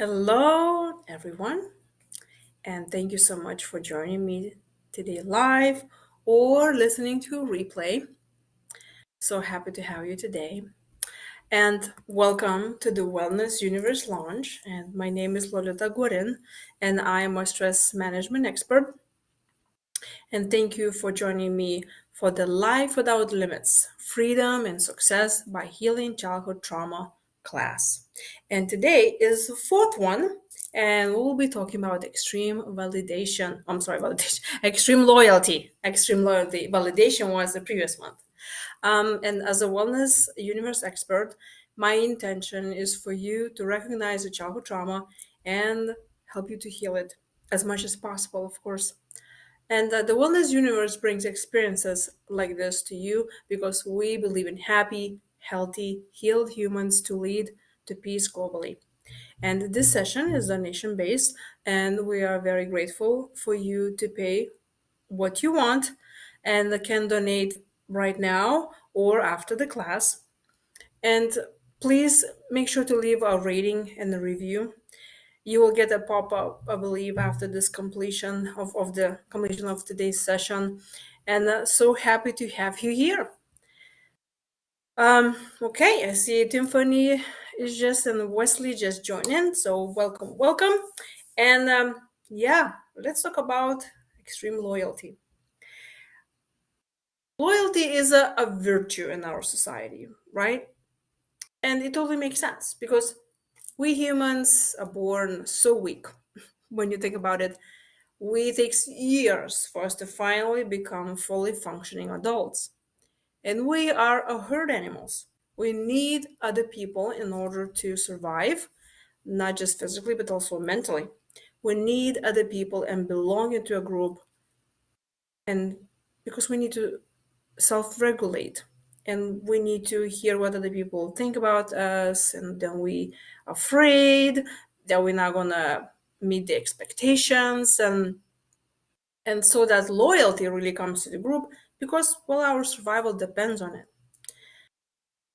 Hello, everyone, and thank you so much for joining me today live or listening to a replay. So happy to have you today. And welcome to the Wellness Universe launch. And my name is Lolita Guarin, and I am a stress management expert. And thank you for joining me for the Life Without Limits Freedom and Success by Healing Childhood Trauma class. And today is the fourth one, and we'll be talking about extreme validation. I'm sorry, validation, extreme loyalty. Extreme loyalty. Validation was the previous month. And as a wellness universe expert, my intention is for you to recognize the childhood trauma and help you to heal it as much as possible, of course. And the Wellness Universe brings experiences like this to you because we believe in happy, healthy, healed humans to lead to peace globally. And this session is donation based, and we are very grateful for you to pay what you want and can donate right now or after the class. And please make sure to leave a rating and a review. You will get a pop-up, I believe, after this completion of today's session. And so happy to have you here. Okay, I see Tiffany is just and Wesley just joined in. So welcome, welcome. And yeah, let's talk about extreme loyalty. Loyalty is a virtue in our society, right? And it totally makes sense because we humans are born so weak when you think about it. It takes years for us to finally become fully functioning adults. And we are a herd animals. We need other people in order to survive, not just physically, but also mentally. We need other people and belong into a group, and because we need to self regulate and we need to hear what other people think about us, and then we afraid that we're not gonna meet the expectations, and so that loyalty really comes to the group because well our survival depends on it.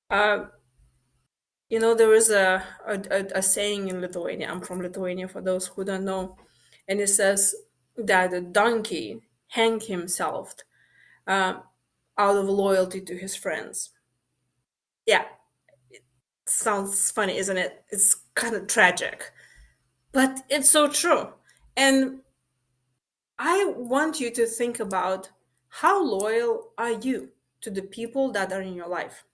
uh, there is a saying in Lithuania. I'm from Lithuania, for those who don't know, and it says that a donkey hanged himself uh, out of loyalty to his friends. Yeah, sounds funny, isn't it? It's kind of tragic, but it's so true. And I want you to think about how loyal are you to the people that are in your life?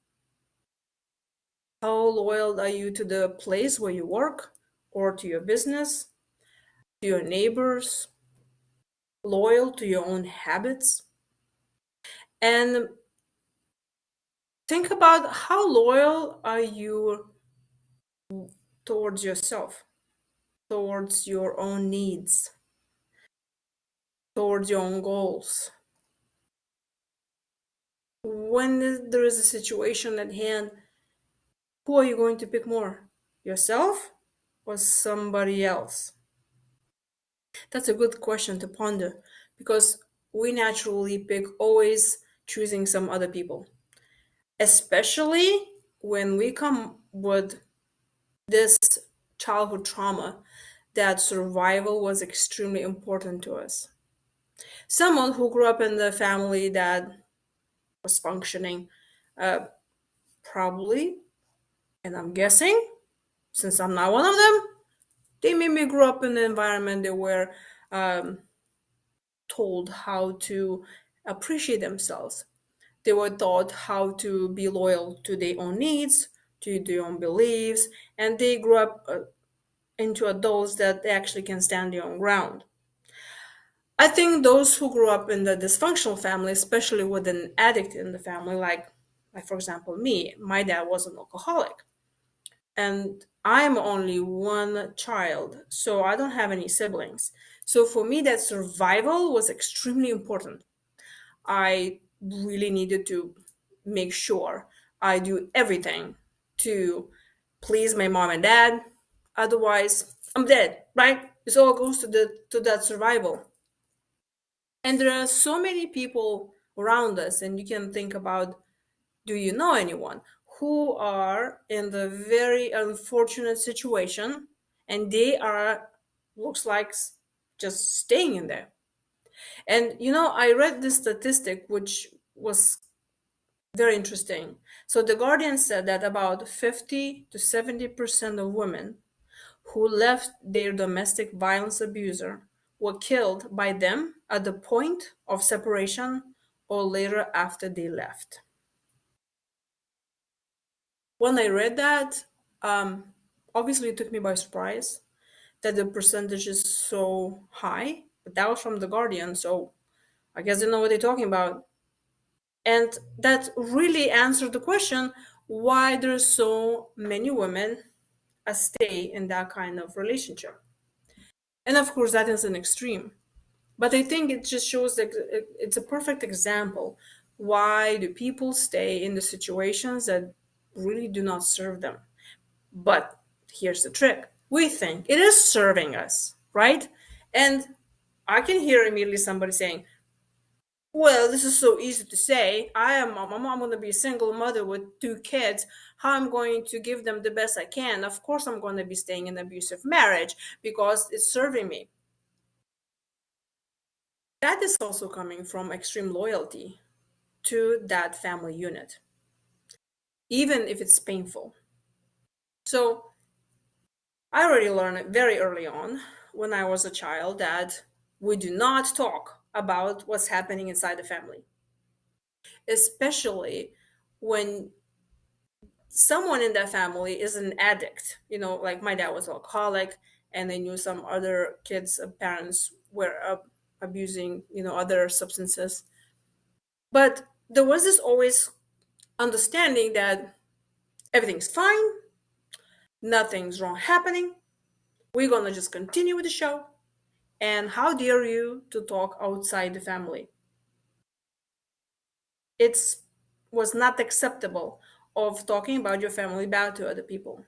How loyal are you to the place where you work or to your business, to your neighbors, loyal to your own habits? And think about how loyal are you towards yourself, towards your own needs, towards your own goals. When there is a situation at hand, who are you going to pick more? Yourself or somebody else? That's a good question to ponder because we naturally pick always choosing some other people, especially when we come with this childhood trauma that survival was extremely important to us. Someone who grew up in the family that was functioning, uh, probably, and I'm guessing, since I'm not one of them, they maybe grew up in an environment they were um, told how to appreciate themselves. They were taught how to be loyal to their own needs, to their own beliefs, and they grew up into adults that actually can stand their own ground. I think those who grew up in the dysfunctional family, especially with an addict in the family, like for example me, my dad was an alcoholic, and I'm only one child, so I don't have any siblings. So for me, that survival was extremely important. I really needed to make sure I do everything to please my mom and dad. Otherwise, I'm dead, right? This all goes to that survival. And there are so many people around us, and you can think about, do you know anyone who are in the very unfortunate situation and they are, looks like, just staying in there. And I read this statistic which was very interesting. So the Guardian said that about 50 to 70% of women who left their domestic violence abuser were killed by them at the point of separation or later after they left. When I read that, obviously it took me by surprise that the percentage is so high. But that was from the Guardian, so I guess they know what they're talking about. And that really answered the question why there's so many women stay in that kind of relationship. And of course, that is an extreme. But I think it just shows that it's a perfect example why do people stay in the situations that really do not serve them. But here's the trick. We think it is serving us, right? And I can hear immediately somebody saying, well, this is so easy to say. I'm going to be a single mother with two kids. How I'm going to give them the best I can? Of course, I'm going to be staying in an abusive marriage because it's serving me. That is also coming from extreme loyalty to that family unit, even if it's painful. So I already learned it very early on when I was a child that we do not talk about what's happening inside the family, especially when someone in that family is an addict. Like my dad was alcoholic, and I knew some other kids' parents were abusing, other substances. But there was this always understanding that everything's fine, nothing's wrong happening. We're gonna just continue with the show. And how dare you to talk outside the family? It's was not acceptable of talking about your family bad to other people.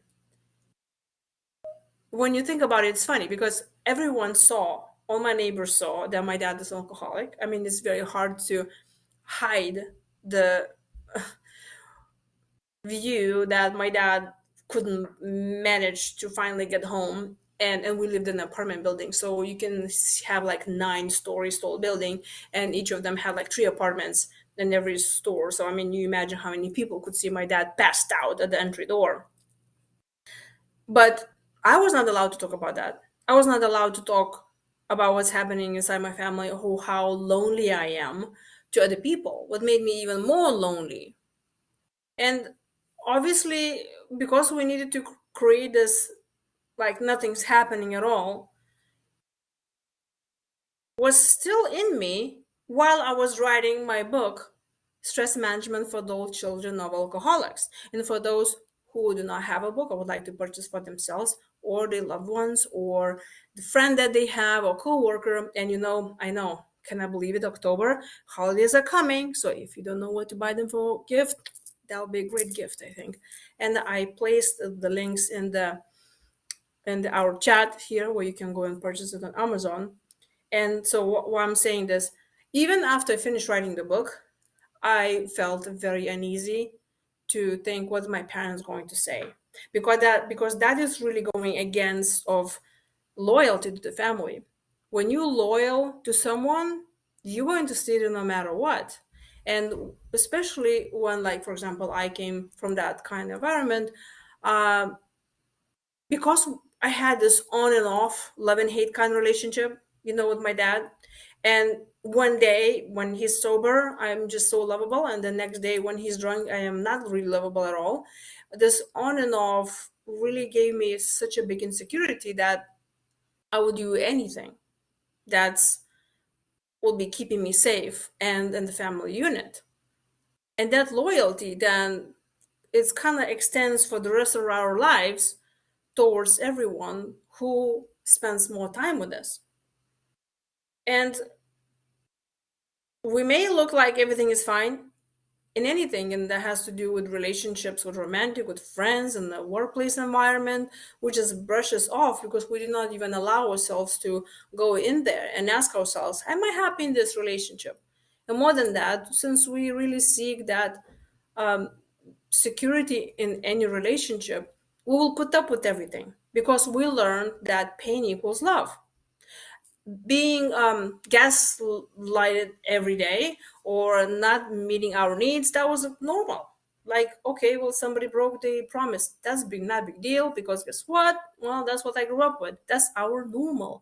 When you think about it, it's funny because all my neighbors saw that my dad is an alcoholic. I mean, it's very hard to hide the view that my dad couldn't manage to finally get home, and we lived in an apartment building, so you can have like 9 stories tall building, and each of them had like 3 apartments in every store. So I mean, you imagine how many people could see my dad passed out at the entry door. But I was not allowed to talk about that. I was not allowed to talk about what's happening inside my family or how lonely I am to other people. What made me even more lonely. And obviously, because we needed to create this like nothing's happening at all, was still in me while I was writing my book, Stress Management for Adult Children of Alcoholics. And for those who do not have a book or would like to purchase for themselves or their loved ones or the friend that they have or co-worker, and I know, can I believe it, October, holidays are coming. So if you don't know what to buy them for gift, that'll be a great gift, I think. And I placed the links in our chat here where you can go and purchase it on Amazon. And so why I'm saying this, even after I finished writing the book, I felt very uneasy to think what my parents going to say, because that is really going against of loyalty to the family. When you're loyal to someone, you're going to stay there no matter what. And especially when, like, for example, I came from that kind of environment, uh, because I had this on and off love and hate kind of relationship, with my dad. And one day when he's sober, I'm just so lovable. And the next day when he's drunk, I am not really lovable at all. This on and off really gave me such a big insecurity that I would do anything that's will be keeping me safe and in the family unit. And that loyalty then it's kind of extends for the rest of our lives towards everyone who spends more time with us. And we may look like everything is fine in anything, and that has to do with relationships, with romantic, with friends, and the workplace environment, we just brush us off because we do not even allow ourselves to go in there and ask ourselves, am I happy in this relationship? And more than that, since we really seek that security in any relationship, we will put up with everything. because we learned that pain equals love. Being gaslighted every day or not meeting our needs, that was normal. Like, okay, well, somebody broke the promise, that's big, not big deal, because guess what, well, that's what I grew up with, that's our normal.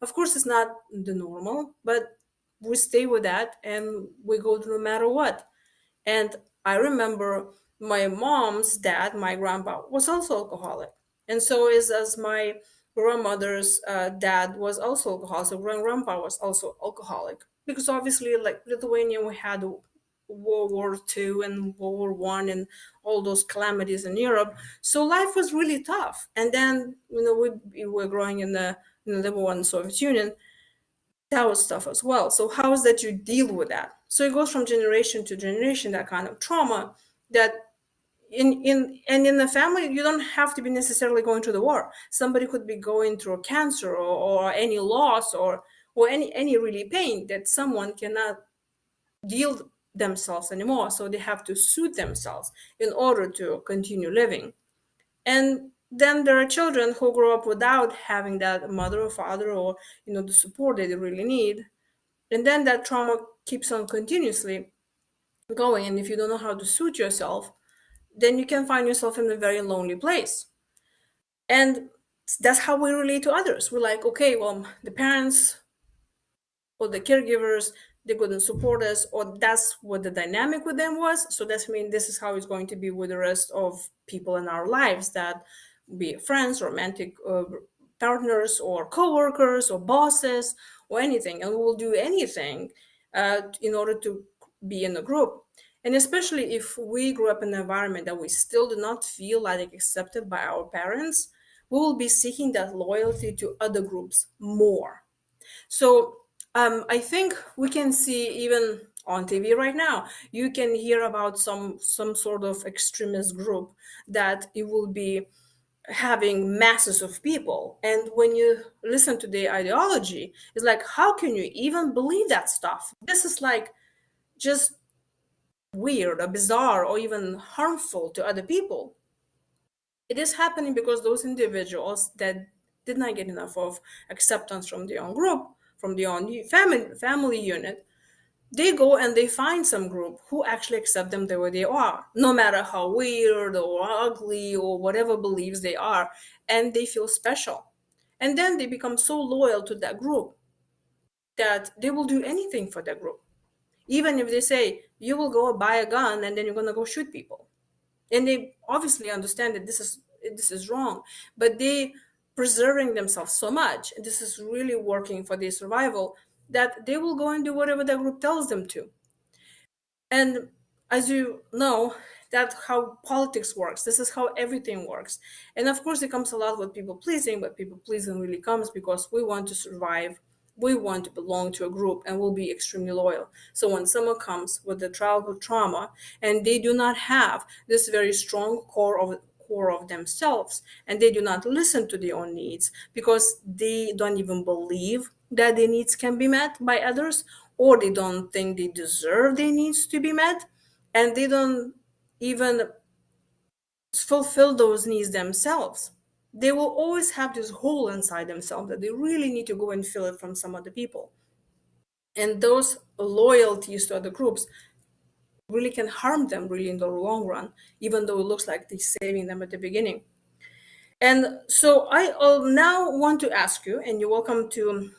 Of course it's not the normal, but we stay with that and we go through no matter what. And I remember my mom's dad, my grandpa, was also alcoholic. And so is as my grandmother's dad was also alcoholic. So grandpa was also alcoholic. Because obviously, like Lithuania, we had World War II and World War One and all those calamities in Europe. So life was really tough. And then, we were growing in the number one Soviet Union, that was tough as well. So how is that you deal with that? So it goes from generation to generation, that kind of trauma that in the family, you don't have to be necessarily going through the war. Somebody could be going through cancer or any loss or any really pain that someone cannot deal themselves anymore. So they have to suit themselves in order to continue living. And then there are children who grow up without having that mother or father or the support that they really need, and then that trauma keeps on continuously going. And if you don't know how to suit yourself, then you can find yourself in a very lonely place. And that's how we relate to others. We're like, okay, well, the parents or the caregivers, they couldn't support us, or that's what the dynamic with them was. So that's mean this is how it's going to be with the rest of people in our lives, that be it friends, romantic partners, or co-workers, or bosses, or anything, and we will do anything in order to be in a group. And especially if we grew up in an environment that we still do not feel like accepted by our parents, we will be seeking that loyalty to other groups more. So I think we can see even on TV right now, you can hear about some sort of extremist group that it will be having masses of people. And when you listen to the ideology, it's like, how can you even believe that stuff? This is like just weird or bizarre or even harmful to other people. It is happening because those individuals that did not get enough of acceptance from their own group, from their own family unit, they go and they find some group who actually accept them the way they are, no matter how weird or ugly or whatever beliefs they are, and they feel special. And then they become so loyal to that group that they will do anything for that group. Even if they say, you will go buy a gun and then you're going to go shoot people, and they obviously understand that this is wrong, but they preserving themselves so much, and this is really working for their survival, that they will go and do whatever the group tells them to. And as you know, that's how politics works. This is how everything works. And of course, it comes a lot with people pleasing, but people pleasing really comes because we want to survive. We want to belong to a group and we'll be extremely loyal. So when someone comes with the childhood trauma and they do not have this very strong core of themselves, and they do not listen to their own needs because they don't even believe that their needs can be met by others, or they don't think they deserve their needs to be met, and they don't even fulfill those needs themselves, they will always have this hole inside themselves that they really need to go and fill it from some other people. And those loyalties to other groups really can harm them really in the long run, even though it looks like they're saving them at the beginning. And so I now want to ask you, and you're welcome to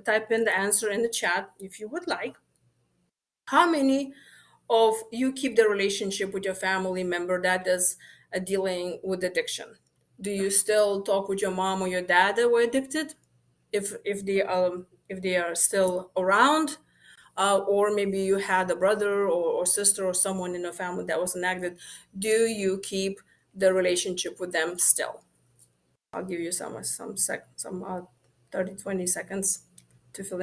type in the answer in the chat if you would like. How many of you keep the relationship with your family member that is dealing with addiction? Do you still talk with your mom or your dad that were addicted, if they are still around, or maybe you had a brother or sister or someone in the family that was addicted? Do you keep the relationship with them still? I'll give you some 30 20 seconds to fill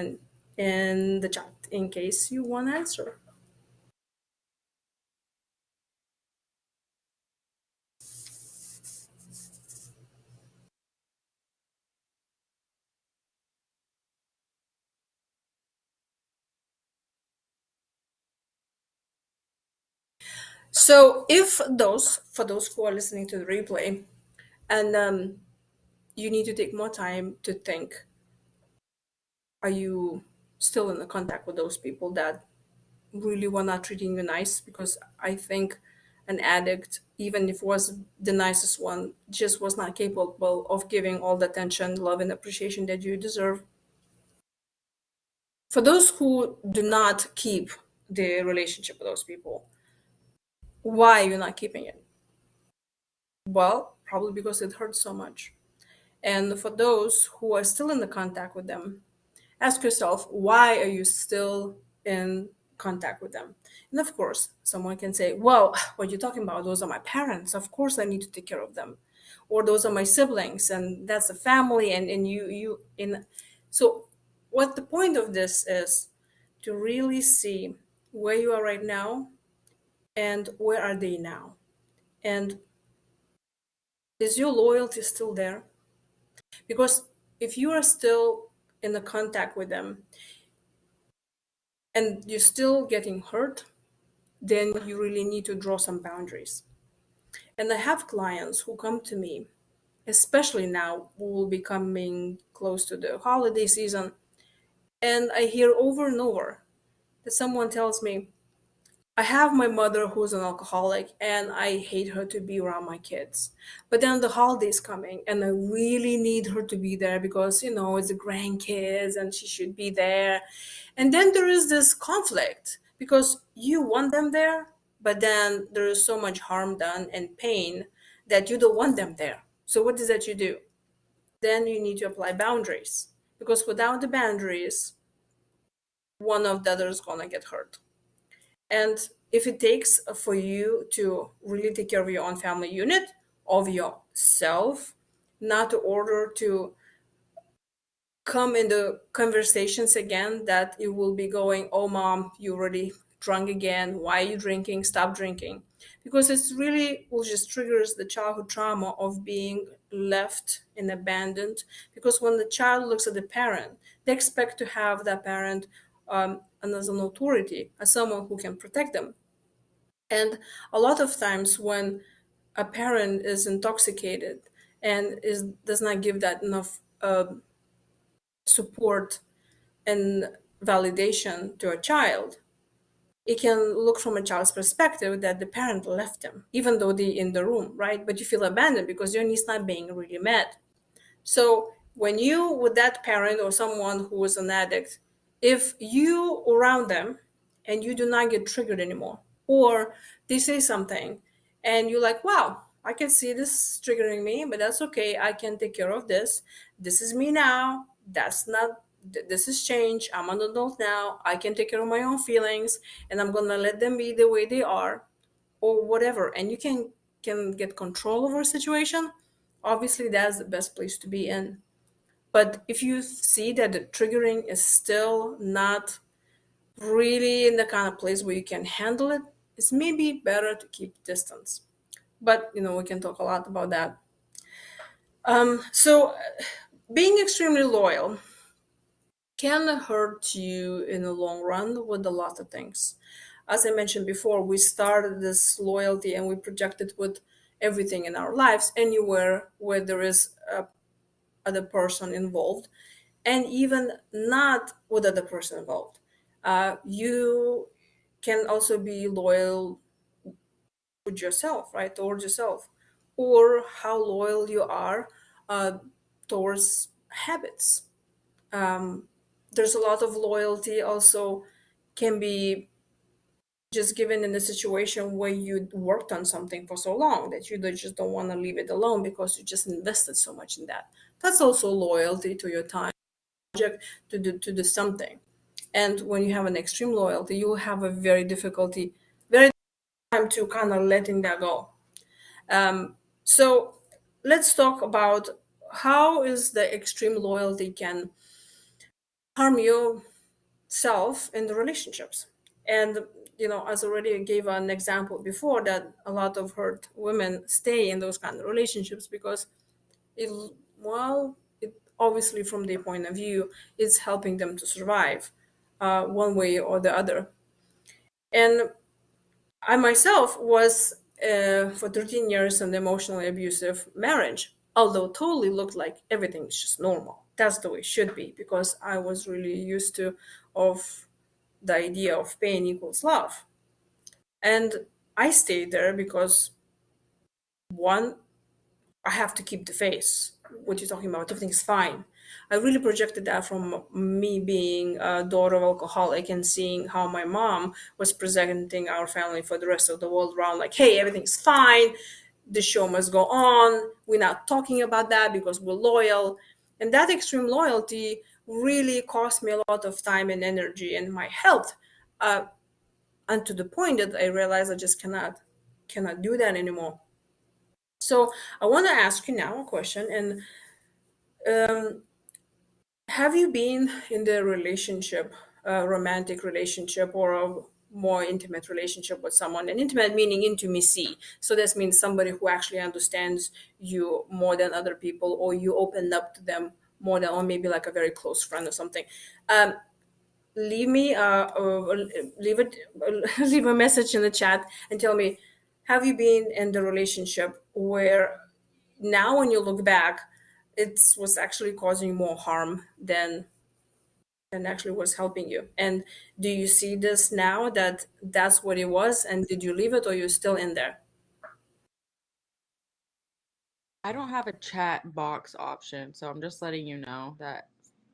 in the chat in case you want to answer. So if those for those who are listening to the replay, and you need to take more time to think, are you still in the contact with those people that really were not treating you nice? Because I think an addict, even if was the nicest one, just was not capable of giving all the attention, love, and appreciation that you deserve. For those who do not keep the relationship with those people, why you're not keeping it? Well, probably because it hurts so much. And for those who are still in the contact with them, ask yourself, why are you still in contact with them? And of course, someone can say, well, what you're talking about, those are my parents. Of course, I need to take care of them. Or those are my siblings, and that's a family. And you, in. So, what the point of this is to really see where you are right now and where are they now. And is your loyalty still there? Because if you are still in the contact with them and you're still getting hurt, then you really need to draw some boundaries. And I have clients who come to me, especially now, we will be coming close to the holiday season, and I hear over and over that someone tells me, I have my mother who's an alcoholic and I hate her to be around my kids. But then the holidays coming and I really need her to be there because, it's the grandkids and she should be there. And then there is this conflict because you want them there, but then there is so much harm done and pain that you don't want them there. So what is that you do? Then you need to apply boundaries because without the boundaries, one of the other is going to get hurt. And if it takes for you to really take care of your own family unit, of yourself, not to order to come in the conversations again that you will be going, oh, mom, you already drunk again. Why are you drinking? Stop drinking. Because it's really will just triggers the childhood trauma of being left and abandoned. Because when the child looks at the parent, they expect to have that parent and as an authority, as someone who can protect them. And a lot of times when a parent is intoxicated and does not give that enough support and validation to a child, it can look from a child's perspective that the parent left them, even though they're in the room, right? But you feel abandoned because your niece not being really met. So when you with that parent or someone who is an addict, if you around them and you do not get triggered anymore, or they say something and you're like, wow, I can see this triggering me, but that's okay. I can take care of this. This is me now. That's not this is change. I'm an adult now. I can take care of my own feelings and I'm gonna let them be the way they are or whatever. And you can get control over a situation. Obviously that's the best place to be in. But if you see that the triggering is still not really in the kind of place where you can handle it, it's maybe better to keep distance. But we can talk a lot about that. So being extremely loyal can hurt you in the long run with a lot of things. As I mentioned before, we started this loyalty and we project it with everything in our lives, anywhere where there is a other person involved, and even not with other person involved. You can also be loyal with yourself, right, towards yourself, or how loyal you are uh, towards habits. There's a lot of loyalty also can be just given in a situation where you worked on something for so long that you just don't want to leave it alone because you just invested so much in that. That's also loyalty to your time project to do something. And when you have an extreme loyalty, you will have a very time to kind of letting that go. So let's talk about how is the extreme loyalty can harm yourself in the relationships. And as already gave an example before, that a lot of hurt women stay in those kind of relationships because it well it obviously from their point of view it's helping them to survive one way or the other. And I myself was for 13 years in an emotionally abusive marriage. although totally looked like everything is just normal. That's the way it should be, because I was really used to of the idea of pain equals love. And I stayed there because, one, I have to keep the face. What you're talking about, everything's fine. I really projected that from me being a daughter of alcoholic and seeing how my mom was presenting our family for the rest of the world around, like, hey, everything's fine. The show must go on. We're not talking about that because we're loyal. And that extreme loyalty really cost me a lot of time and energy and my health. Uh, and to the point that I realized I just cannot do that anymore. So I want to ask you now a question. And have you been in the relationship, a romantic relationship, or a more intimate relationship with someone? And intimate meaning intimacy. So this means somebody who actually understands you more than other people, or you opened up to them more than, or maybe like a very close friend or something. Um, leave me leave it leave a message in the chat and tell me, have you been in the relationship where now when you look back it was actually causing you more harm than actually was helping you? And do you see this now that that's what it was, and did you leave it or you're still in there? I don't have a chat box option, so I'm just letting you know that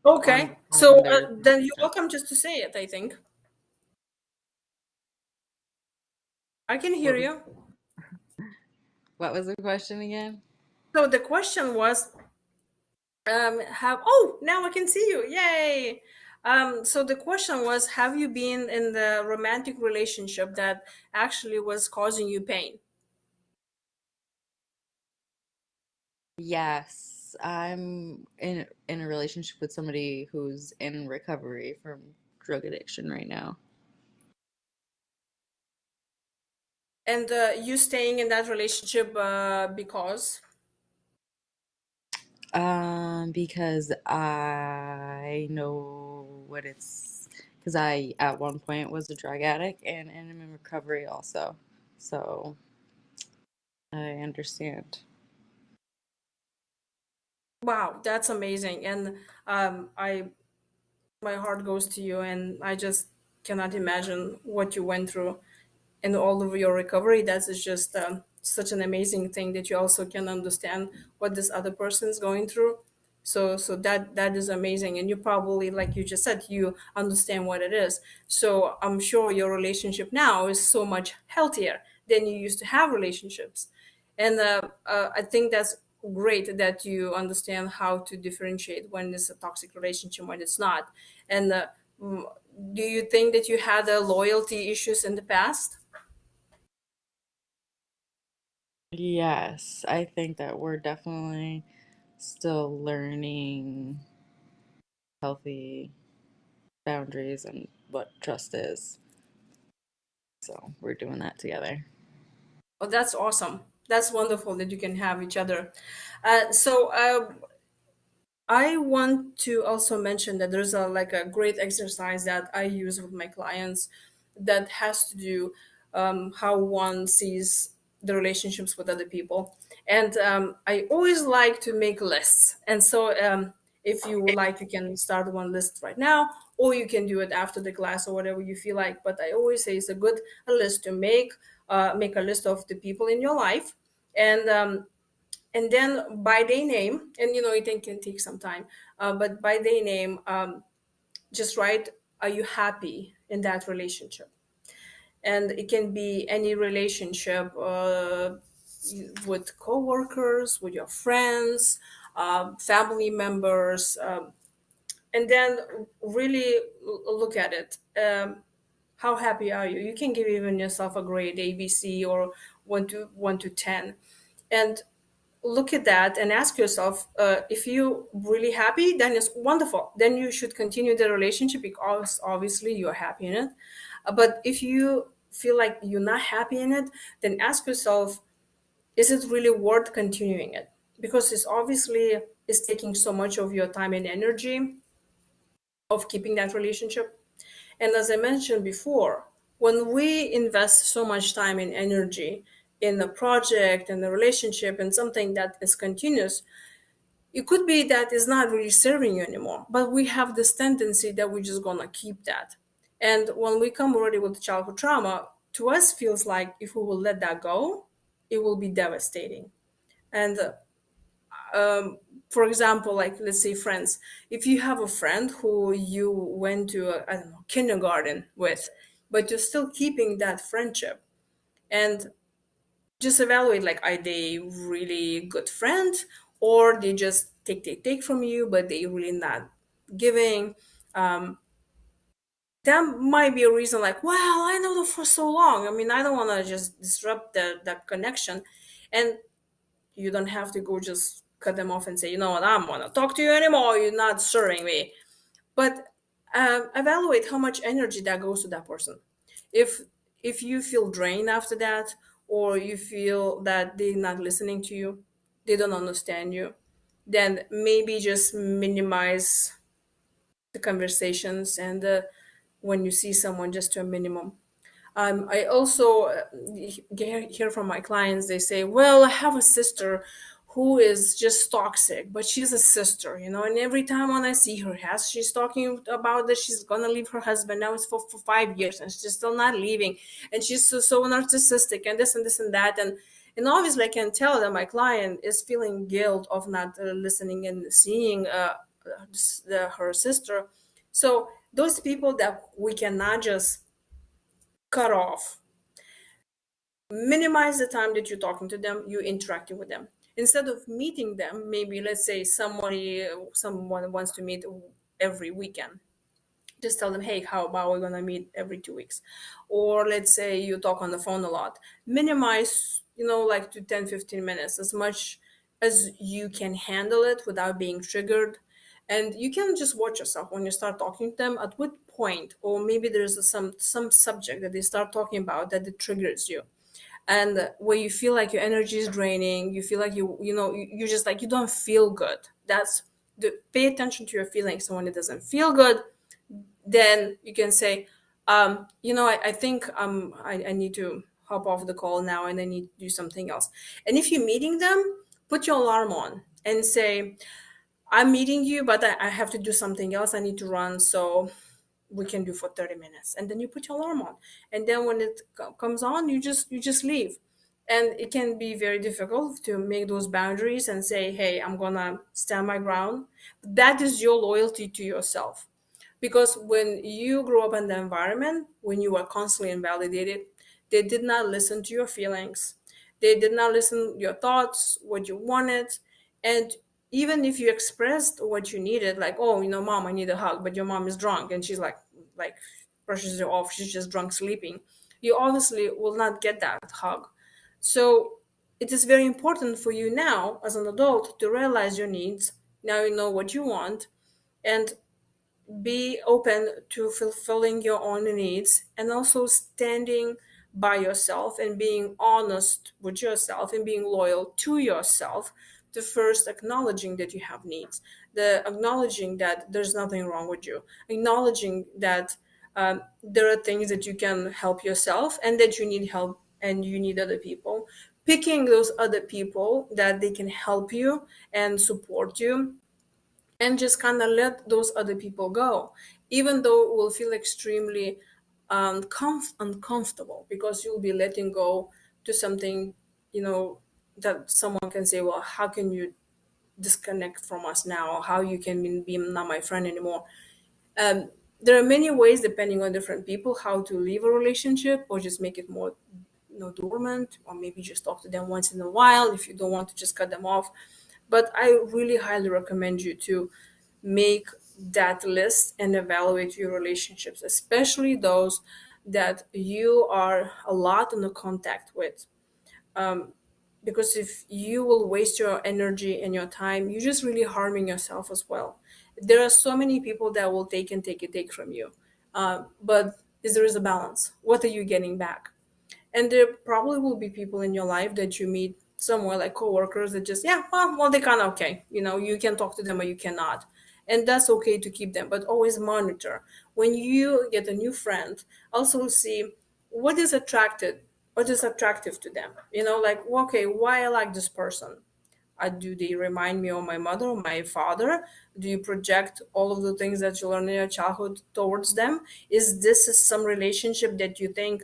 on the Okay, so phone there's no then you're chat. welcome just to say it. I think I can hear What was you. what was the question again? So the question was, have oh, now I can see you, yay. So the question was, have you been in the romantic relationship that actually was causing you pain? Yes, I'm in a relationship with somebody who's in recovery from drug addiction right now. And you staying in that relationship because Because I know what it's, because I at one point was a drug addict and I'm in recovery also. So I understand. wow, that's amazing. And I my heart goes to you, and I just cannot imagine what you went through and all of your recovery. That is just such an amazing thing that you also can understand what this other person is going through. So that is amazing, and you probably, like you just said, you understand what it is. So I'm sure your relationship now is so much healthier than you used to have relationships. And I think that's great that you understand how to differentiate when it's a toxic relationship, when it's not. And mm, do you think that you had loyalty issues in the past? Yes, I think that we're definitely still learning healthy boundaries and what trust is. So we're doing that together. Oh, that's awesome. That's wonderful that you can have each other. So I want to also mention that there's a like a great exercise that I use with my clients that has to do how one sees the relationships with other people. And I always like to make lists. And so if you would like, you can start one list right now, or you can do it after the class or whatever you feel like. But I always say it's a good list to make a list of the people in your life. And then by their name, and it can take some time, but by their name, just write, are you happy in that relationship? And it can be any relationship, with coworkers, with your friends, family members, and then really look at it. How happy are you? You can give even yourself a grade, ABC, or 1 to 10, and look at that and ask yourself, if you really happy, then it's wonderful, then you should continue the relationship because obviously you're happy in it. But if you feel like you're not happy in it, then ask yourself, is it really worth continuing it? Because it's obviously is taking so much of your time and energy of keeping that relationship. And as I mentioned before, when we invest so much time and energy in a project, in a relationship, and something that is continuous, it could be that it's not really serving you anymore. But we have this tendency that we're just gonna keep that. And when we come already with childhood trauma, to us feels like if we will let that go, it will be devastating. And for example, like let's say friends, if you have a friend who you went to I don't know, kindergarten with, but you're still keeping that friendship, and just evaluate like, are they really good friends, or they just take from you but they really not giving. That might be a reason, like, well, I know them for so long, I mean, I don't want to just disrupt that connection. And you don't have to go just cut them off and say, you know what, I don't want to talk to you anymore, you're not serving me. But evaluate how much energy that goes to that person. If if you feel drained after that, or you feel that they're not listening to you, they don't understand you, then maybe just minimize the conversations, and when you see someone, just to a minimum. I also hear from my clients, they say, well, I have a sister who is just toxic, but she's a sister, and every time when I see her, she's talking about that she's gonna leave her husband. Now it's for 5 years and she's still not leaving. And she's so narcissistic and this and this and that. And obviously I can tell that my client is feeling guilt of not listening and seeing her sister. So those people that we cannot just cut off, minimize the time that you're talking to them, you're interacting with them. Instead of meeting them, maybe let's say someone wants to meet every weekend, just tell them, hey, how about we're gonna meet every 2 weeks? Or let's say you talk on the phone a lot, minimize, like to 10-15 minutes, as much as you can handle it without being triggered. And you can just watch yourself when you start talking to them, at what point, or maybe there's some subject that they start talking about that it triggers you, and where you feel like your energy is draining, you feel like you just like, you don't feel good. That's the Pay attention to your feelings. So when it doesn't feel good, then you can say, I think I need to hop off the call now and I need to do something else. And if you're meeting them, put your alarm on and say, I'm meeting you, but I have to do something else, I need to run, so we can do for 30 minutes. And then you put your alarm on, and then when it comes on, you just leave. And it can be very difficult to make those boundaries and say, hey, I'm gonna stand my ground. That is your loyalty to yourself. Because when you grow up in the environment when you were constantly invalidated, they did not listen to your feelings, they did not listen to your thoughts, what you wanted. And even if you expressed what you needed, like, oh, mom, I need a hug, but your mom is drunk and she's like brushes you off, she's just drunk sleeping, you obviously will not get that hug. So it is very important for you now as an adult to realize your needs. Now you know what you want, and be open to fulfilling your own needs, and also standing by yourself and being honest with yourself and being loyal to yourself. The first acknowledging that you have needs, the acknowledging that there's nothing wrong with you, acknowledging that there are things that you can help yourself and that you need help and you need other people, picking those other people that they can help you and support you, and just kind of let those other people go, even though it will feel extremely uncomfortable, because you'll be letting go to something, that someone can say, well, how can you disconnect from us now, or how you can be not my friend anymore. um, there are many ways, depending on different people, how to leave a relationship or just make it more, dormant, or maybe just talk to them once in a while if you don't want to just cut them off. But I really highly recommend you to make that list and evaluate your relationships, especially those that you are a lot in the contact with. Because if you will waste your energy and your time, you're just really harming yourself as well. There are so many people that will take and take and take from you, but is there is a balance? What are you getting back? And there probably will be people in your life that you meet somewhere, like coworkers, that just, yeah, well, they kind of okay, you can talk to them or you cannot, and that's okay to keep them. But always monitor when you get a new friend. Also see what is attracted what is attractive to them, like, okay, why I like this person. Do they remind me of my mother or my father? Do you project all of the things that you learn in your childhood towards them? Is this some relationship that you think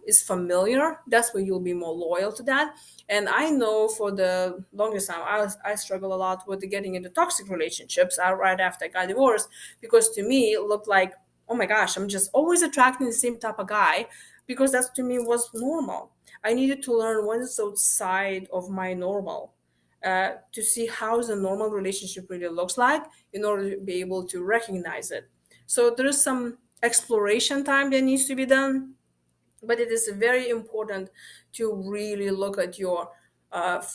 is familiar? That's where you'll be more loyal to that. And I know for the longest time, I struggle a lot with getting into toxic relationships right after I got divorced, because to me it looked like, oh my gosh, I'm just always attracting the same type of guy, because that to me was normal. I needed to learn what is outside of my normal, to see how the normal relationship really looks like, in order to be able to recognize it. So there is some exploration time that needs to be done, but it is very important to really look at your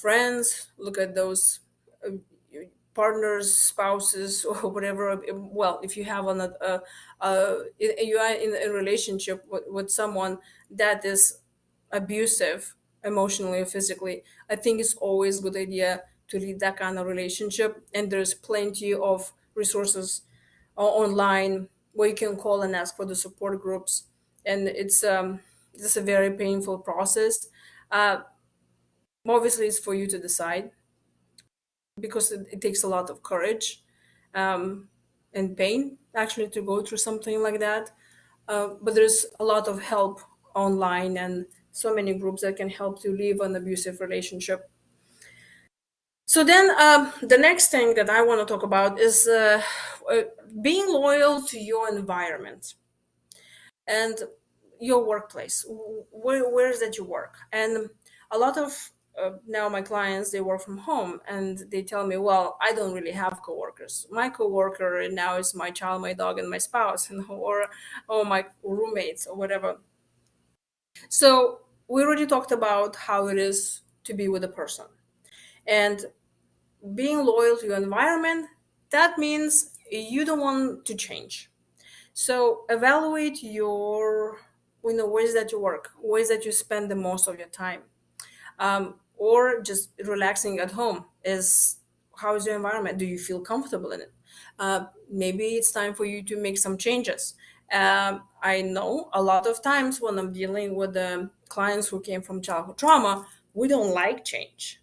friends, look at those uh, partners, spouses, or whatever. Well, if you have you are in a relationship with someone that is abusive emotionally or physically, I think it's always a good idea to lead that kind of relationship. And there's plenty of resources online where you can call and ask for the support groups. And it's a very painful process. uh, Obviously it's for you to decide, because it takes a lot of courage, um, and pain actually to go through something like that. But there's a lot of help online, and so many groups that can help to leave an abusive relationship. So then, the next thing that I want to talk about is uh, being loyal to your environment and your workplace. Where is that you work? And a lot of now my clients, they work from home, and they tell me, well, I don't really have coworkers. My coworker now is my child, my dog, and my spouse, or my roommates or whatever. So we already talked about how it is to be with a person, and being loyal to your environment. That means you don't want to change. So evaluate your, ways that you work, ways that you spend the most of your time, or just relaxing at home. Is How is your environment? Do you feel comfortable in it? Maybe it's time for you to make some changes. I know a lot of times when I'm dealing with the clients who came from childhood trauma, we don't like change.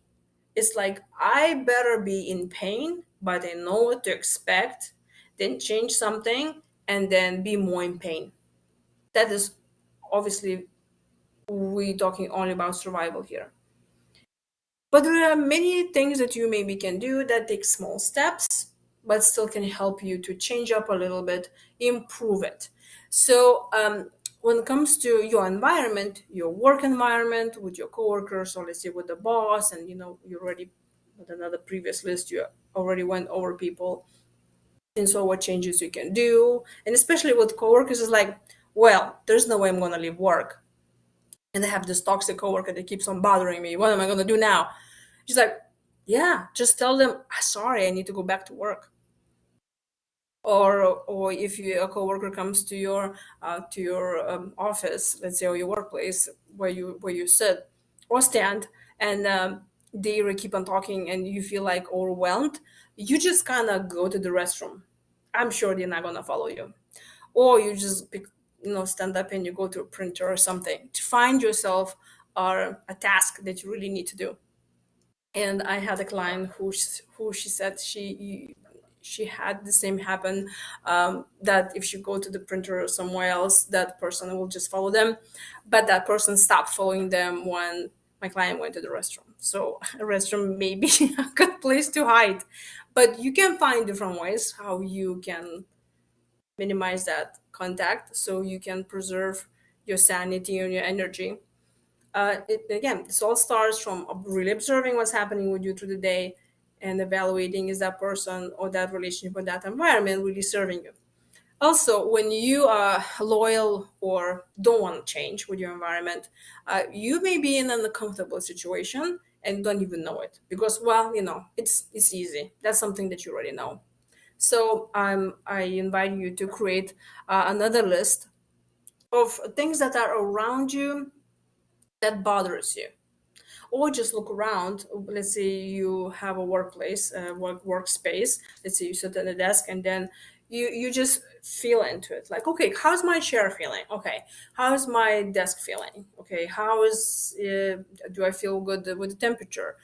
It's like, I better be in pain, but I know what to expect, then change something and then be more in pain. That is obviously, we talking only about survival here. But there are many things that you maybe can do that take small steps, but still can help you to change up a little bit, improve it. So, when it comes to your environment, your work environment with your coworkers, or let's say with the boss, and you already, with another previous list, you already went over people and so what changes you can do. And especially with coworkers, is like, well, there's no way I'm gonna leave work, and I have this toxic coworker that keeps on bothering me. What am I gonna do now? She's like, yeah, just tell them, sorry, I need to go back to work. Or if a coworker comes to your office, let's say, or your workplace where you sit or stand, and they keep on talking and you feel like overwhelmed, you just kind of go to the restroom. I'm sure they're not gonna follow you. Or you just stand up and you go to a printer or something to find yourself a task that you really need to do. And I had a client who she said she had the same happen, that if she go to the printer or somewhere else, that person will just follow them, but that person stopped following them when my client went to the restroom. So a restroom may be a good place to hide, but you can find different ways how you can minimize that contact, so you can preserve your sanity and your energy. Again, this all starts from really observing what's happening with you through the day, and evaluating, is that person or that relationship or that environment really serving you. Also, when you are loyal or don't want to change with your environment, you may be in an uncomfortable situation and don't even know it, because, well, it's easy. That's something that you already know. So I invite you to create another list of things that are around you that bothers you, or just look around. Let's say you have a workplace, workspace. Let's say you sit at a desk, and then You just feel into it, like, okay, how's my chair feeling? Okay, how's my desk feeling? Okay, how is do I feel good with the temperature?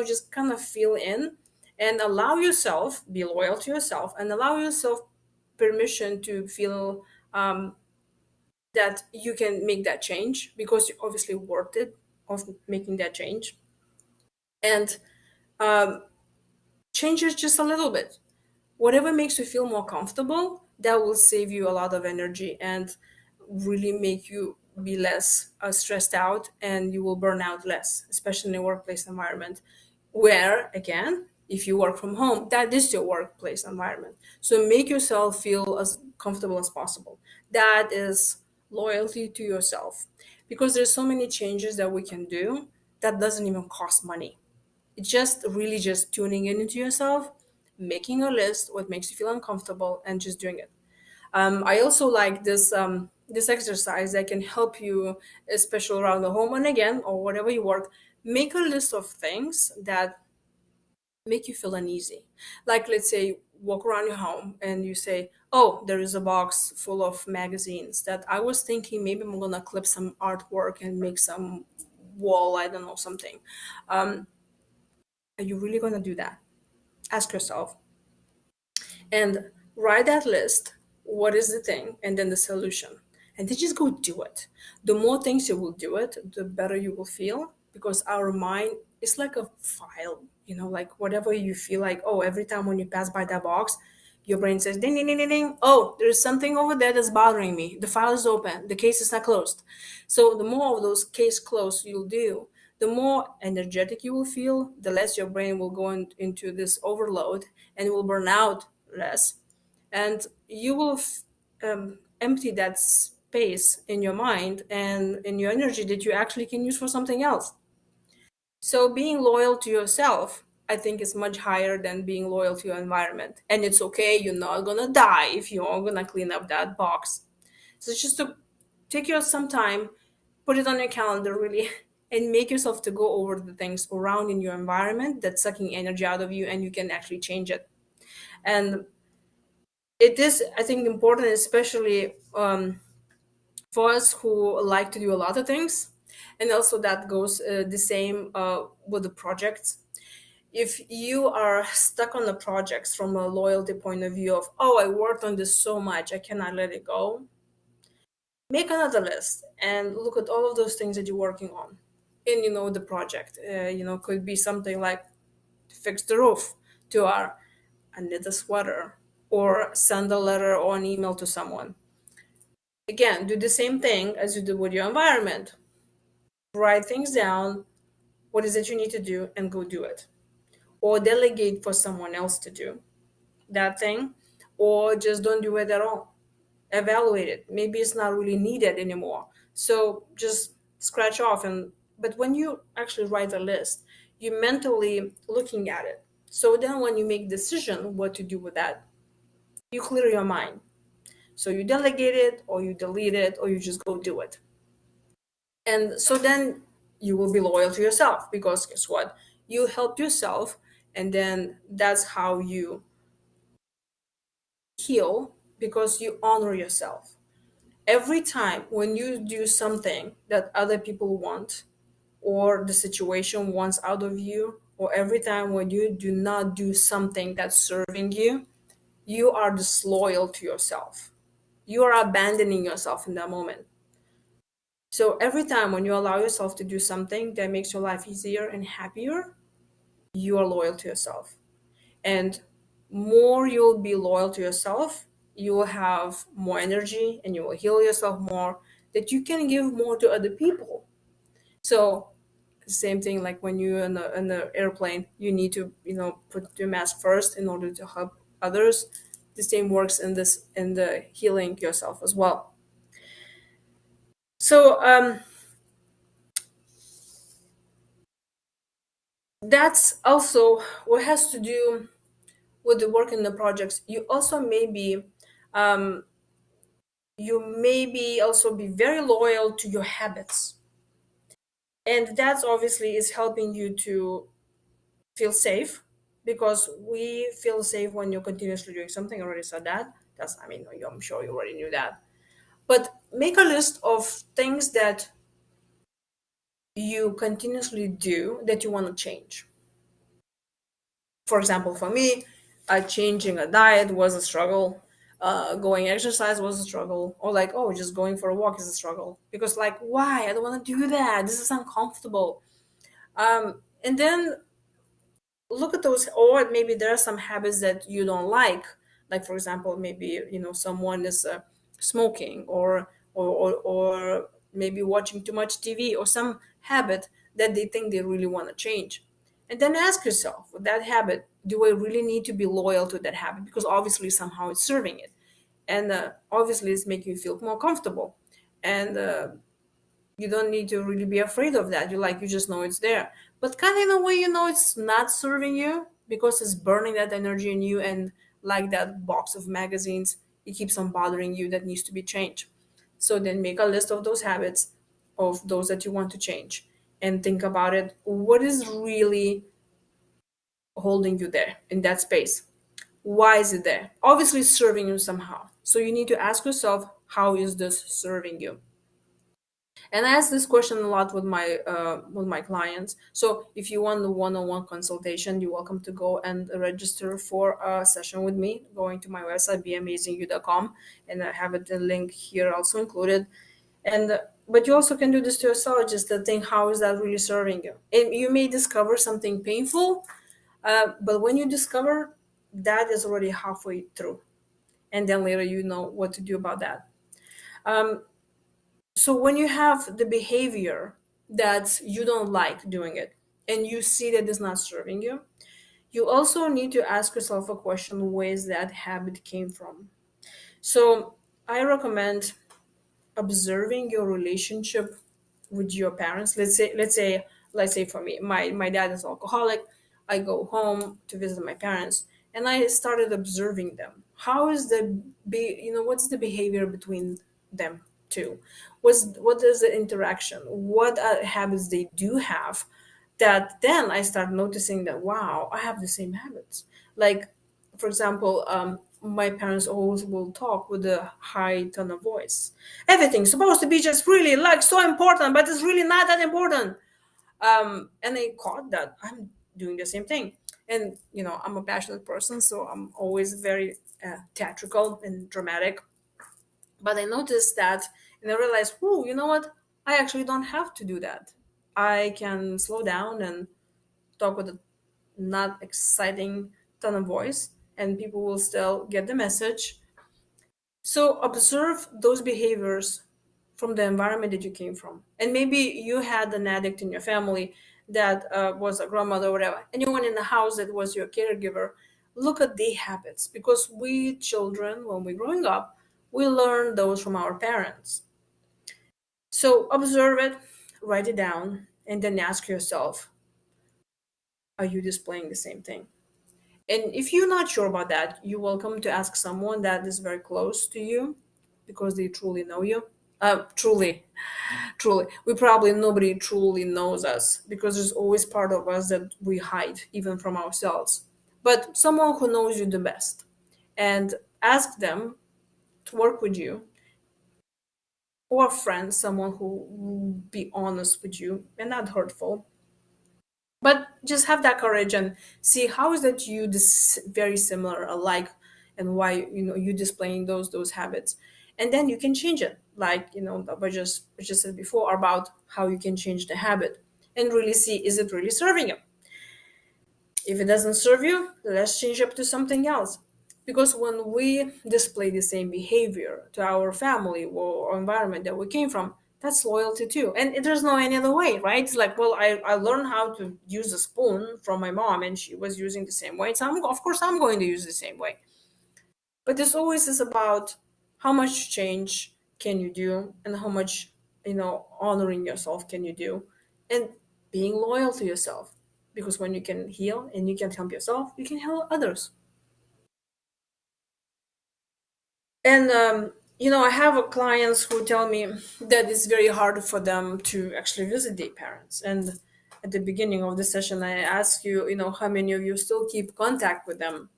Just kind of feel in, and allow yourself, be loyal to yourself, and allow yourself permission to feel that you can make that change, because you're obviously worth it of making that change. And um, change it just a little bit. Whatever makes you feel more comfortable, that will save you a lot of energy and really make you be less stressed out, and you will burn out less, especially in a workplace environment where, again, if you work from home, that is your workplace environment. So make yourself feel as comfortable as possible. That is loyalty to yourself, because there's so many changes that we can do that doesn't even cost money. It's just really just tuning in into yourself, making a list, what makes you feel uncomfortable, and just doing it. I also like this exercise that can help you, especially around the home and again, or whatever you work. Make a list of things that make you feel uneasy. Like, let's say, walk around your home and you say, "Oh, there is a box full of magazines that I was thinking maybe I'm gonna clip some artwork and make some wall, I don't know, something." Are you really gonna do that? Ask yourself, and write that list. What is the thing, and then the solution, and then just go do it. The more things you will do it, the better you will feel, because our mind is like a file, like whatever you feel like, oh, every time when you pass by that box, your brain says ding ding ding ding ding, oh, there's something over there that's bothering me, the file is open, the case is not closed. So the more of those case closed you'll do, the more energetic you will feel, the less your brain will go into this overload, and will burn out less, and you will empty that space in your mind and in your energy that you actually can use for something else. So being loyal to yourself, I think, is much higher than being loyal to your environment. And it's okay, you're not gonna die if you're gonna clean up that box. So it's just to take your some time, put it on your calendar really, and make yourself to go over the things around in your environment that's sucking energy out of you, and you can actually change it. And it is, I think, important, especially for us who like to do a lot of things. And also that goes the same with the projects. If you are stuck on the projects from a loyalty point of view of, oh, I worked on this so much, I cannot let it go, make another list and look at all of those things that you're working on in, the project. Could be something like fix the roof to our knit a sweater, or send a letter or an email to someone. Again, do the same thing as you do with your environment. Write things down, what is it you need to do, and go do it. Or delegate for someone else to do that thing, or just don't do it at all. Evaluate it. Maybe it's not really needed anymore. So just scratch off. But when you actually write a list, you're mentally looking at it. So then when you make decision what to do with that, you clear your mind. So you delegate it, or you delete it, or you just go do it. And so then you will be loyal to yourself, because guess what? You helped yourself, and then that's how you heal, because you honor yourself. Every time when you do something that other people want, or the situation wants out of you, or every time when you do not do something that's serving you, you are disloyal to yourself. You are abandoning yourself in that moment. So every time when you allow yourself to do something that makes your life easier and happier, you are loyal to yourself. And more you'll be loyal to yourself, you will have more energy, and you will heal yourself more, that you can give more to other people. So same thing, like when you're in the airplane, you need to, put your mask first in order to help others. The same works in the healing yourself as well. So that's also what has to do with the work in the projects. You also maybe um, also be very loyal to your habits, and that's obviously is helping you to feel safe, because we feel safe when you're continuously doing something. I already said that. That's, I mean, I'm sure you already knew that. But make a list of things that you continuously do that you want to change. For example, for me, changing a diet was a struggle. Going exercise was a struggle, or like, oh, just going for a walk is a struggle, because like, why? I don't want to do that. This is uncomfortable. And then look at those, or maybe there are some habits that you don't like for example, maybe someone is smoking, or maybe watching too much TV, or some habit that they think they really want to change. And then ask yourself, with that habit, do I really need to be loyal to that habit? Because obviously somehow it's serving it, and obviously it's making you feel more comfortable, and you don't need to really be afraid of that. You just know it's there, but kind of in a way, it's not serving you because it's burning that energy in you, and like that box of magazines, it keeps on bothering you, that needs to be changed. So then make a list of those habits, of those that you want to change, and think about it, what is really holding you there in that space? Why is it there? Obviously it's serving you somehow, so you need to ask yourself, how is this serving you? And I ask this question a lot with my clients. So if you want a one-on-one consultation, you're welcome to go and register for a session with me, going to my website beamazingyou.com, and I have the link here also included. And but you also can do this to yourself, just to think, how is that really serving you? And you may discover something painful, but when you discover, that is already halfway through, and then later you know what to do about that. So when you have the behavior that you don't like doing it, and you see that it's not serving you, you also need to ask yourself a question, where that habit came from. So I recommend observing your relationship with your parents. Let's say for me, my dad is alcoholic. I go home to visit my parents, and I started observing them. How is what's the behavior between them two? What is the interaction? What habits they do have, that then I start noticing that, wow, I have the same habits. Like, for example, my parents always will talk with a high tone of voice. Everything's supposed to be just really like so important, but it's really not that important. And I caught that I'm doing the same thing. And I'm a passionate person, so I'm always very theatrical and dramatic. But I noticed that, and I realized, oh, you know what? I actually don't have to do that. I can slow down and talk with a not exciting tone of voice, and people will still get the message. So observe those behaviors from the environment that you came from. And maybe you had an addict in your family that was a grandmother or whatever, and you went in the house that was your caregiver. Look at the habits, because we children, when we're growing up, we learn those from our parents. So observe it, write it down, and then ask yourself, are you displaying the same thing? And if you're not sure about that, you're welcome to ask someone that is very close to you, because they truly know you. Truly. We probably, nobody truly knows us, because there's always part of us that we hide, even from ourselves. But someone who knows you the best, and ask them to work with you, or a friend, someone who will be honest with you and not hurtful, but just have that courage and see how is that you this very similar alike, and why you displaying those habits. And then you can change it, like I just said before about how you can change the habit, and really see, is it really serving you? If it doesn't serve you, let's change up to something else. Because when we display the same behavior to our family or environment that we came from, that's loyalty too. And there's no any other way, right? It's like, well, I learned how to use a spoon from my mom, and she was using the same way. So of course I'm going to use the same way. But this always is about how much change can you do, and how much, honoring yourself can you do, and being loyal to yourself. Because when you can heal and you can help yourself, you can help others. And I have clients who tell me that it's very hard for them to actually visit their parents, and at the beginning of the session, I asked you, how many of you still keep contact with them?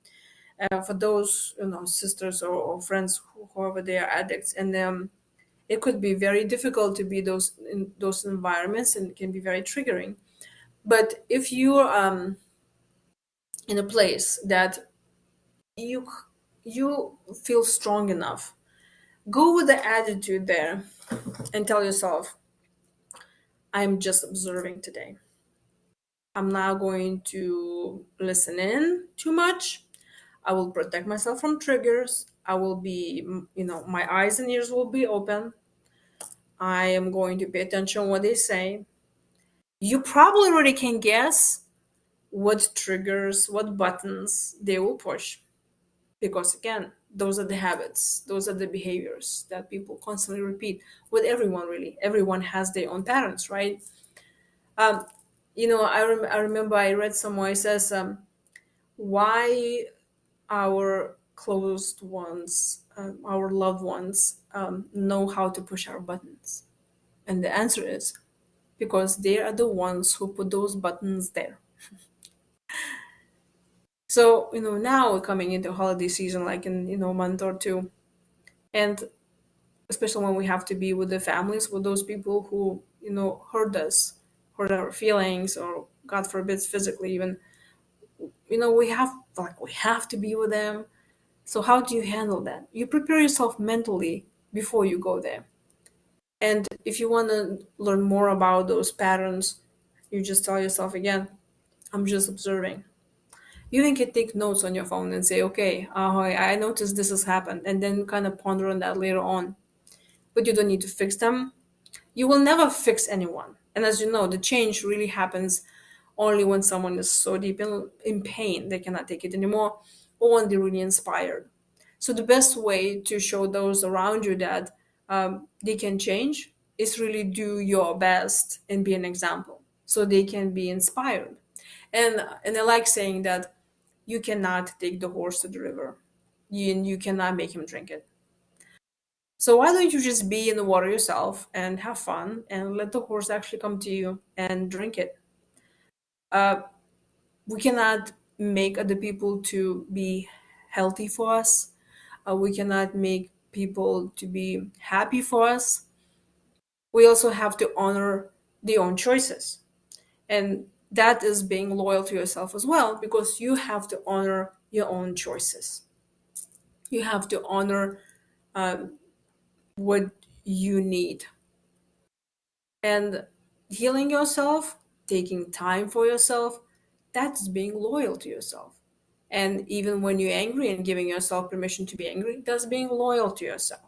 For those, sisters or friends, whoever they are addicts, and it could be very difficult to be those in those environments, and it can be very triggering. But if you're in a place that you you feel strong enough, go with the attitude there and tell yourself, I'm just observing today. I'm not going to listen in too much. I will protect myself from triggers. I will be, my eyes and ears will be open. I am going to pay attention what they say. You probably already can guess what triggers, what buttons they will push. Because again, those are the habits, those are the behaviors that people constantly repeat with everyone, really. Everyone has their own patterns, right? Um, I remember I read somewhere, it says, why our closed ones, our loved ones, know how to push our buttons. And the answer is because they are the ones who put those buttons there. So, now we're coming into holiday season, like in, a month or two. And especially when we have to be with the families, with those people who, hurt us, hurt our feelings, or God forbid, physically even, we have to be with them. So how do you handle that? You prepare yourself mentally before you go there. And if you want to learn more about those patterns, you just tell yourself again, I'm just observing. You even can take notes on your phone and say, okay, I noticed this has happened, and then kind of ponder on that later on. But you don't need to fix them. You will never fix anyone. And as you know, the change really happens only when someone is so deep in pain they cannot take it anymore, or when they're really inspired. So the best way to show those around you that they can change is really do your best and be an example, so they can be inspired. And I like saying that you cannot take the horse to the river. You cannot make him drink it. So why don't you just be in the water yourself and have fun and let the horse actually come to you and drink it? Uh, we cannot make other people to be healthy for us. We cannot make people to be happy for us. We also have to honor their own choices. And that is being loyal to yourself as well, because you have to honor your own choices. You have to honor what you need. And healing yourself, taking time for yourself, that's being loyal to yourself. And even when you're angry and giving yourself permission to be angry, that's being loyal to yourself.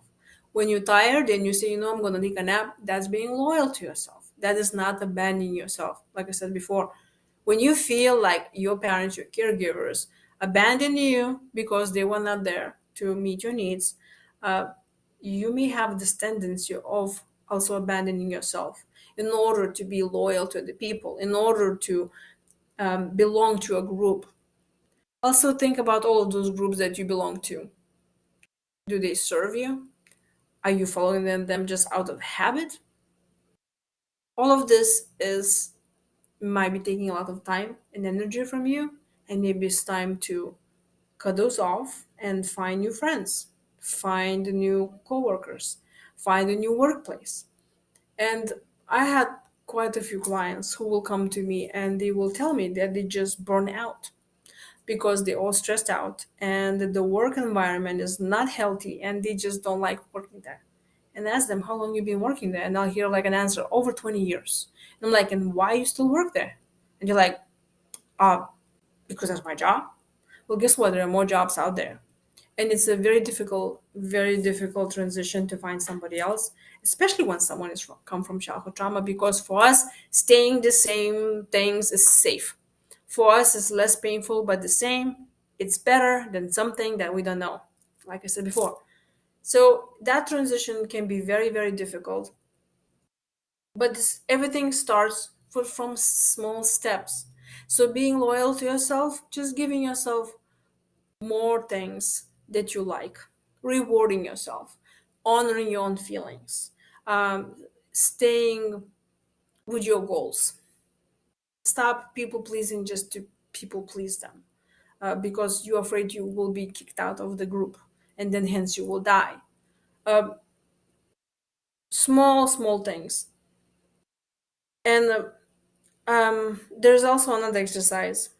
When you're tired and you say, I'm going to take a nap, that's being loyal to yourself. That is not abandoning yourself. Like I said before, when you feel like your parents, your caregivers, abandon you because they were not there to meet your needs, uh, you may have this tendency of also abandoning yourself in order to be loyal to the people, in order to belong to a group. Also, think about all of those groups that you belong to. Do they serve you? Are you following them just out of habit? All of this is might be taking a lot of time and energy from you, and maybe it's time to cut those off and find new friends, find new coworkers, find a new workplace. And I had quite a few clients who will come to me and they will tell me that they just burn out because they're all stressed out and the work environment is not healthy and they just don't like working there. And I ask them, how long you been working there? And I'll hear like an answer, over 20 years. And I'm like, and why you still work there? And you're like, uh, because that's my job. Well, guess what? There are more jobs out there. And it's a very difficult transition to find somebody else, especially when someone is come from childhood trauma, because for us, staying the same things is safe. For us, it's less painful, but the same. It's better than something that we don't know, like I said before. So that transition can be very difficult, but everything starts from small steps. So being loyal to yourself, just giving yourself more things that you like, rewarding yourself, honoring your own feelings, staying with your goals. Stop people pleasing just to people please them, because you're afraid you will be kicked out of the group and then hence you will die. Uh, small things. And there's also another exercise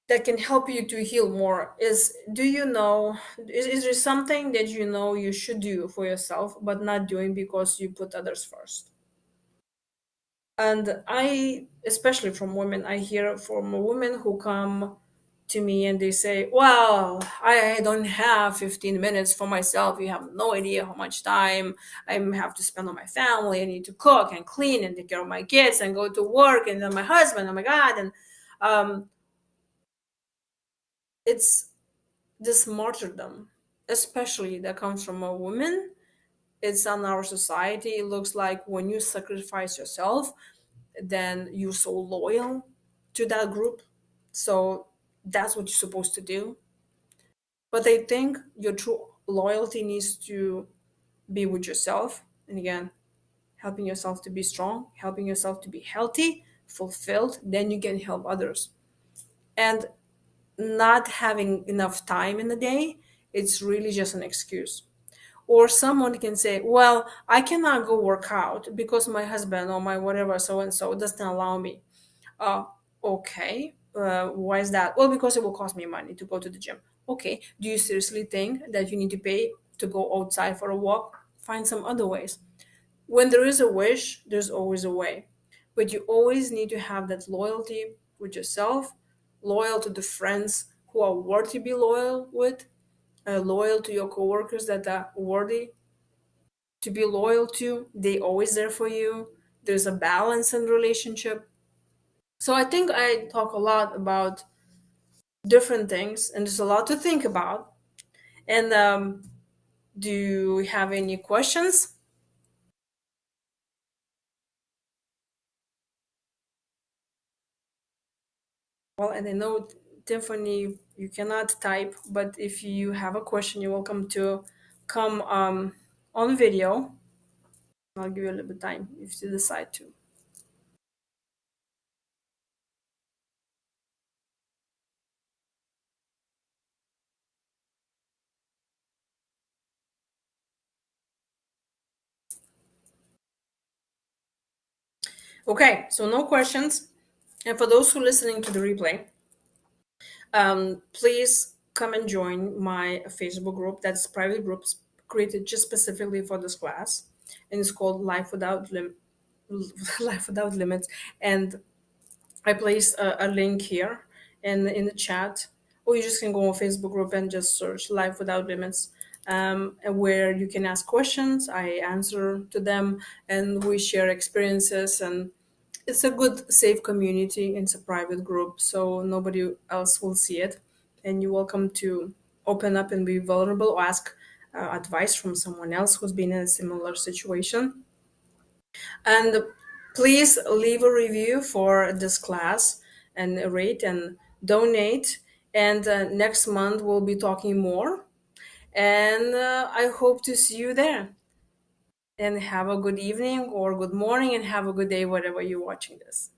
that can help you to heal more. Is, do you know, is there something that you know you should do for yourself but not doing because you put others first? And I, especially from women, I hear from women who come to me and they say, well, I don't have 15 minutes for myself. You have no idea how much time I have to spend on my family. I need to cook and clean and take care of my kids and go to work, and then my husband, oh my God. And um, it's this martyrdom, especially that comes from a woman. It's on our society. It looks like when you sacrifice yourself, then you're so loyal to that group. So that's what you're supposed to do. But I think your true loyalty needs to be with yourself. And again, helping yourself to be strong, helping yourself to be healthy, fulfilled. Then you can help others. And not having enough time in the day, it's really just an excuse. Or someone can say, well, I cannot go work out because my husband or my whatever so and so doesn't allow me. Uh, okay. Why is that? Well, because it will cost me money to go to the gym. Okay. Do you seriously think that you need to pay to go outside for a walk? Find some other ways. When there is a wish, there's always a way. But you always need to have that loyalty with yourself, loyal to the friends who are worthy to be loyal with, loyal to your coworkers that are worthy to be loyal to. They always there for you. There's a balance in relationship. So I think I talk a lot about different things, and there's a lot to think about. And do you have any questions? Well, and I know, Tiffany, you cannot type, but if you have a question, you're welcome to come on video. I'll give you a little bit of time if you decide to. Okay, so no questions. And for those who are listening to the replay, please come and join my Facebook group. That's private groups created just specifically for this class, and it's called Life Without Limits. And I placed a link here in the chat, or you just can go on Facebook group and just search Life Without Limits, and where you can ask questions. I answer to them, and we share experiences. And it's a good, safe community. It's a private group, so nobody else will see it. And you're welcome to open up and be vulnerable, or ask advice from someone else who's been in a similar situation. And please leave a review for this class and rate and donate. And next month we'll be talking more. And I hope to see you there. And have a good evening or good morning, and have a good day, whatever you're watching this.